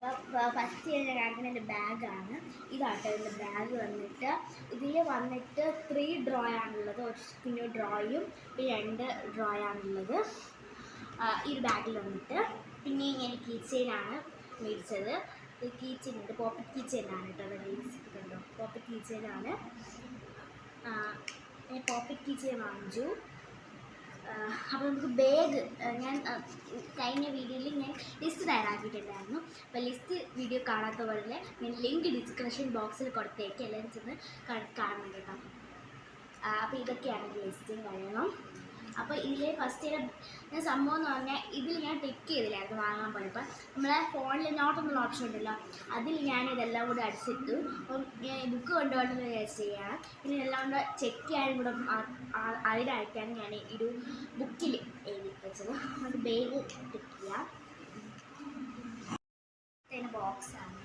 First ഞാൻ കാണിക്കുന്ന എൻ്റെ ബാഗാണ്. ഇതാട്ടോ എൻ്റെ ബാഗ് വന്നിട്ട്. ഇതിൽ വന്നിട്ട് 3 ഡ്രോ ആണുള്ളത്. ഒരു കുഞ്ഞു ഡ്രോയും പിന്നെ 2 ഡ്രോ ആണുള്ളത് ഈ ഒരു ബാഗിൽ വന്നിട്ട്. പിന്നെ ഞാൻ കീ ചെയിനാണ് മേടിച്ചത്. ഇത് കീ ചെയിൻ ഉണ്ട്, പോക്കറ്റ് കീ ചെയിനാണ് കേട്ടോ. അത് മേടിച്ചിട്ടുണ്ടോ? Pocket key ചെയിനാണ്. ഞാൻ പോക്കറ്റ് കീ ചെയിൻ വാങ്ങിച്ചു. അപ്പോൾ നമുക്ക് ബാഗ് ഞാൻ കഴിഞ്ഞ വീഡിയോയിൽ ഞാൻ ലിസ്റ്റ് തയ്യാറാക്കിയിട്ടുണ്ടായിരുന്നു. അപ്പോൾ ലിസ്റ്റ് വീഡിയോ കാണാത്തവരിൽ ഞാൻ ലിങ്ക് ഡിസ്ക്രിപ്ഷൻ ബോക്സിൽ കൊടുത്തേക്ക് എല്ലാവരും ചെന്ന് കാണണം കേട്ടോ. അപ്പോൾ ഇതൊക്കെയാണ് ലിസ്റ്റും കാര്യങ്ങളും. അപ്പോൾ ഇതിൽ ഫസ്റ്റ് ഞാൻ സംഭവം എന്ന് പറഞ്ഞാൽ ഇതിൽ ഞാൻ ടിക്ക് ചെയ്തില്ലായിരുന്നു വാങ്ങാൻ പോയപ്പോൾ. നമ്മളെ ഫോണിൽ നോട്ട് എന്നുള്ള ഓപ്ഷൻ ഉണ്ടല്ലോ, അതിൽ ഞാൻ ഇതെല്ലാം കൂടെ അടിച്ചിട്ടു. അപ്പം ഞാൻ ബുക്ക് കൊണ്ടുപോകണമെന്ന് വിചാരിച്ച് ചെയ്യണം. പിന്നെ എല്ലാം കൊണ്ട് ചെക്ക് ചെയ്യാനും കൂടെ അതിലായിട്ടാണ് ഞാൻ ഒരു ബുക്കിൽ എഴുതി വെച്ചത്. അത് ബാഗ് ടിക്ക് ചെയ്യാം. ബോക്സാണ്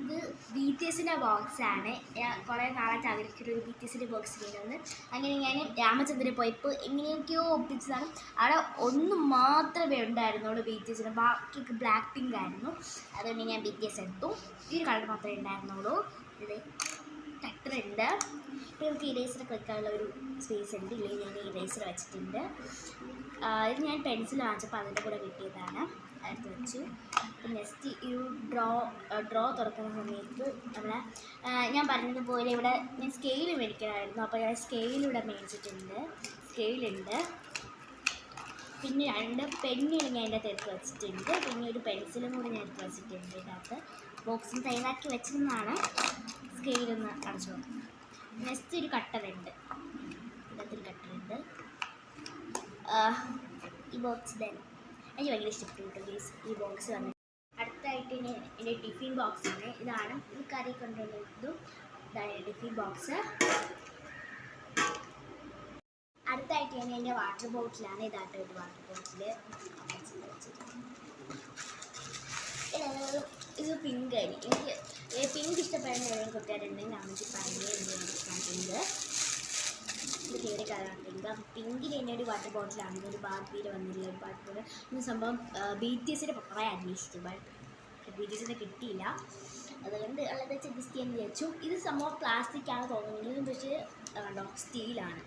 ഇത് BTSൻ്റെ ബോക്സാണ്. ഞാൻ കുറേ നാളായിട്ട് ആഗ്രഹിച്ചൊരു BTSൻ്റെ ബോക്സ് ചെയ്യുന്നത്. അങ്ങനെ ഞാൻ രാമചന്ദ്രൻ പോയപ്പോൾ എങ്ങനെയൊക്കെയോ ഒപ്പിച്ചതാണ്. അവിടെ ഒന്ന് മാത്രമേ ഉണ്ടായിരുന്നുള്ളൂ BTSന്, ബാക്കിയൊക്കെ ബ്ലാക്ക് പിങ്ക് ആയിരുന്നു. അതുകൊണ്ട് ഞാൻ BTS എടുത്തു. ഈ ഒരു കളർ മാത്രമേ ഉണ്ടായിരുന്നുള്ളൂ. ഇത് കട്ടറുണ്ട്. ഇപ്പോൾ നമുക്ക് ഇറേസറൊക്കെ വെക്കാനുള്ള ഒരു സ്പേസ് ഉണ്ട്. ഇല്ലെങ്കിൽ ഞാൻ ഇറേസർ വെച്ചിട്ടുണ്ട്. ഇത് ഞാൻ പെൻസിൽ വാങ്ങിച്ചപ്പോൾ അതിൻ്റെ കൂടെ കിട്ടിയതാണ്, എടുത്ത് വെച്ചു. നെക്സ്റ്റ് ഈ ഡ്രോ തുറക്കുന്ന സമയത്ത് നമ്മളെ ഞാൻ പറഞ്ഞതുപോലെ ഇവിടെ ഞാൻ സ്കെയിൽ മേടിക്കണമായിരുന്നു. അപ്പോൾ ഞാൻ സ്കെയിലിവിടെ മേടിച്ചിട്ടുണ്ട്. സ്കെയിലുണ്ട്. പിന്നെ 2 പെന്നുകൾ ഞാൻ എൻ്റെ എടുത്ത് വെച്ചിട്ടുണ്ട്. പിന്നെ ഒരു പെൻസിലും കൂടി ഞാൻ എടുത്ത് വെച്ചിട്ടുണ്ട്. ഇതിനകത്ത് ബോക്സിൽ തയ്യാറാക്കി വെച്ചിരുന്നതാണ്. സ്കെയിലൊന്ന് അടച്ചു കൊടുക്കും. നെക്സ്റ്റ് ഒരു കട്ടറുണ്ട്. ഇതിനകത്തൊരു കട്ടറുണ്ട്. ഈ ബോക്സ് തന്നെ എനിക്ക് ഭയങ്കര ഇഷ്ടപ്പെട്ടു ഈ ബോക്സ് വന്നിട്ട്. അടുത്തായിട്ട് എൻ്റെ ടിഫിൻ ബോക്സാണ്. ഇതാണ് ഈ കറി കൊണ്ടുവന്നതും. ഇതാണ് ടിഫിൻ ബോക്സ്. അടുത്തായിട്ട് ഞാൻ എൻ്റെ വാട്ടർ ബോട്ടിലാണ്. ഇതായിട്ട് ഒരു വാട്ടർ ബോട്ടിൽ. ഇത് പിങ്ക് ആയി. എനിക്ക് പിങ്ക് ഇഷ്ടപ്പെടുന്ന കുട്ടികളുണ്ടെങ്കിൽ നമുക്ക് പറഞ്ഞിട്ടുണ്ട്. ഇത് ഫേവറേറ്റ് കളറാണ് പിങ്ക്. അപ്പം പിങ്കിൽ തന്നെ ഒരു വാട്ടർ ബോട്ടിലാണ്. ഒരു ബാർബിയിൽ വന്നില്ല ഒരു വാട്ടർ ബോട്ടിൽ. ഈ സംഭവം BTSൻ്റെ കുറേ അന്വേഷിച്ചു, ബട്ട് BTSൻ്റെ കിട്ടിയില്ല. അതുകൊണ്ട് ഉള്ളത് അഡ്ജസ്റ്റ് ചെയ്യാൻ വിചാരിച്ചു. ഇത് സംഭവം പ്ലാസ്റ്റിക്കാണ് തോന്നുന്നത്, പക്ഷേ കണ്ടോ സ്റ്റീലാണ്.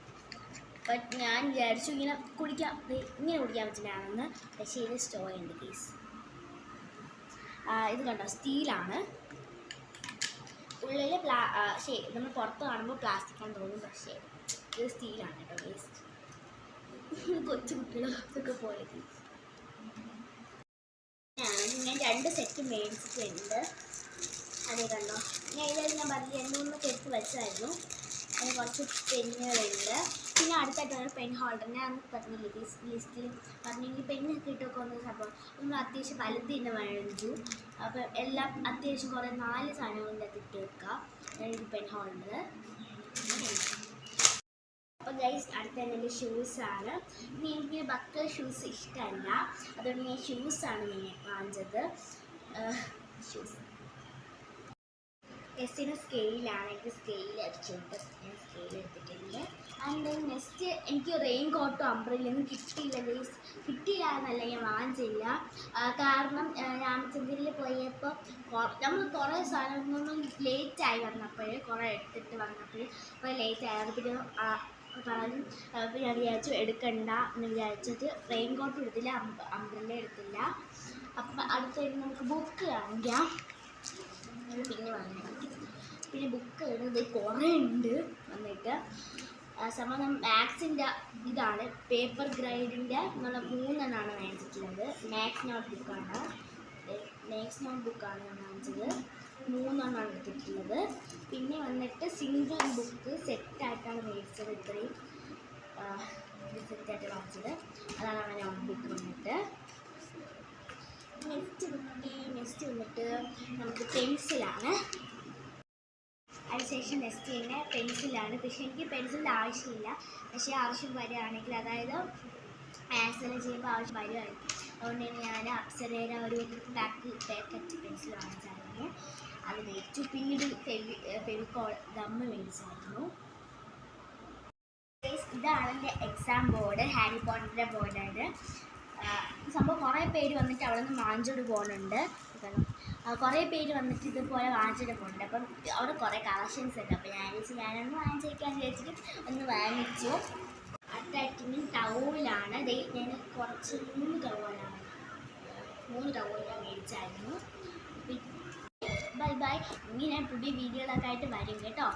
ബട്ട് ഞാൻ വിചാരിച്ചു ഇങ്ങനെ കുടിക്കാൻ പറ്റുന്നതാണെന്ന്. പക്ഷേ ഇത് സ്റ്റോ ഉണ്ട് പ്ലീസ്. ഇത് കണ്ടോ സ്റ്റീലാണ്. ഉള്ളിൽ നമ്മൾ പുറത്ത് കാണുമ്പോൾ പ്ലാസ്റ്റിക്കാണെന്ന് തോന്നും, പക്ഷേ ഇത് സ്റ്റീലാണ് കേട്ടോ ഗൈസ്. കൊച്ചു കുട്ടികളൊക്കെ പോലെ ഞാൻ 2 സെറ്റ് മേടിച്ചിട്ടുണ്ട്. അതേ കണ്ടോ. ഏതായാലും ഞാൻ പറഞ്ഞ 2-3 എടുത്ത് വെച്ചായിരുന്നു. അതിന് കുറച്ച് പെന്നുകളുണ്ട്. പിന്നെ അടുത്തായിട്ടാണ് പെൻ ഹോൾഡർ. ഞാൻ പറഞ്ഞില്ലേ ലിസ്റ്റിൽ പറഞ്ഞെങ്കിൽ പെന്നൊക്കെ ഇട്ടൊക്കെ വന്ന സംഭവം നമ്മൾ അത്യാവശ്യം വലുത് തന്നെ മേടിച്ചു. അപ്പം എല്ലാം അത്യാവശ്യം കുറേ 4 സാധനങ്ങളുടെ ഇട്ട് വെക്കാം. അതായത് പെൻ ഹോൾഡർ. അപ്പോൾ ഗൈസ് അടുത്ത എൻ്റെ ഷൂസാണ്. ഇനി എനിക്ക് ബക്കർ ഷൂസ് ഇഷ്ടമല്ല, അതുകൊണ്ട് ഞാൻ ഷൂസാണ് വാങ്ങിച്ചത്. ഷൂസ് നെക്സ്റ്റിന് സ്കെയിലാണ്. എനിക്ക് സ്കെയിൽ അടിച്ചുകൊണ്ട് ഞാൻ സ്കെയിൽ എടുത്തിട്ടുണ്ട്. ആൻഡ് നെക്സ്റ്റ് എനിക്ക് റെയിൻ കോട്ടും അംബ്രല്ലൊന്നും കിട്ടിയില്ല ഗൈസ്. കിട്ടിയില്ല എന്നല്ല, ഞാൻ വാങ്ങിച്ചില്ല. കാരണം രാമചന്ദ്രനിൽ പോയപ്പോൾ നമ്മൾ കുറേ സാധനങ്ങളൊന്നും ലേറ്റായി വന്നപ്പോൾ, കുറേ എടുത്തിട്ട് വന്നപ്പോൾ കുറേ ലേറ്റായി. പിന്നെ പറഞ്ഞു ഞാൻ വിചാരിച്ചു എടുക്കണ്ട എന്ന് വിചാരിച്ചിട്ട് റെയിൻ കോട്ടും എടുത്തില്ല, അംബ്രല്ല എടുത്തില്ല. അപ്പം അടുത്തായിട്ട് നമുക്ക് ബുക്ക് കാണിക്കാം. പിന്നെ പറഞ്ഞു പിന്നെ ബുക്ക് ഇത് കുറേ ഉണ്ട് വന്നിട്ട്. സംഭവം മാത്സിൻ്റെ ഇതാണ് പേപ്പർ ഗ്രൈഡിൻ്റെ എന്നുള്ള 3 എണ്ണമാണ് വാങ്ങിച്ചിട്ടുള്ളത്. മാത്സ് നോട്ട് ബുക്കാണ്. മാത്സ് നോട്ട് ബുക്കാണ് ഞാൻ വാങ്ങിച്ചത്. 3 എണ്ണമാണ് എടുത്തിട്ടുള്ളത്. പിന്നെ വന്നിട്ട് സിംഗിൾ ബുക്ക് സെറ്റായിട്ടാണ് മേടിച്ചത്. ഇത്രയും സെറ്റായിട്ട് വാങ്ങിച്ചത്. അതാണ് നോട്ട് ബുക്ക് വന്നിട്ട്. നെക്സ്റ്റ് വന്നിട്ട് നമുക്ക് പെൻസിലാണ്. അതിനുശേഷം നെക്സ്റ്റ് തന്നെ പെൻസിലാണ്. പക്ഷേ എനിക്ക് പെൻസിലിൻ്റെ ആവശ്യമില്ല. പക്ഷേ ആവശ്യം വരികയാണെങ്കിൽ, അതായത് മാത്സെല്ലാം ചെയ്യുമ്പോൾ ആവശ്യം വരുമായിരിക്കും. അതുകൊണ്ട് തന്നെ ഞാൻ അപ്സരയുടെ ഒരു പാക്കറ്റ് പെൻസിൽ വാങ്ങിച്ചായിരുന്നു. അത് മേടിച്ചു. പിന്നീട് ഫെവിക്കോൾ ഗമ്മ് മേടിച്ചായിരുന്നു. ഇതാണ് എൻ്റെ എക്സാം ബോർഡ്. ഹാരി പോട്ടറിൻ്റെ ബോർഡാണ്. സംഭവം കുറേ പേര് വന്നിട്ട് അവിടെ നിന്ന് വാങ്ങിച്ചോണ്ട് പോകുന്നുണ്ട്. കുറേ പേര് വന്നിട്ട് ഇതുപോലെ വാങ്ങിച്ചിട്ട് പോകുന്നുണ്ട്. അപ്പം അവിടെ കുറേ കളക്ഷൻസ് ഉണ്ട്. അപ്പോൾ ഞാനൊന്ന് വാങ്ങിച്ചേക്കാന്ന് വിചാരിച്ചിട്ട് ഒന്ന് വാങ്ങിച്ചു. അറ്റാക്കിങ് ടൗലാണ്. ഞാൻ കുറച്ച് 3 ടൗലാണ് ഞാൻ മേടിച്ചായിരുന്നു. Bye bye. ഇനി ഞാൻ പുതിയ വീഡിയോകളൊക്കെ ആയിട്ട് വരും കേട്ടോ.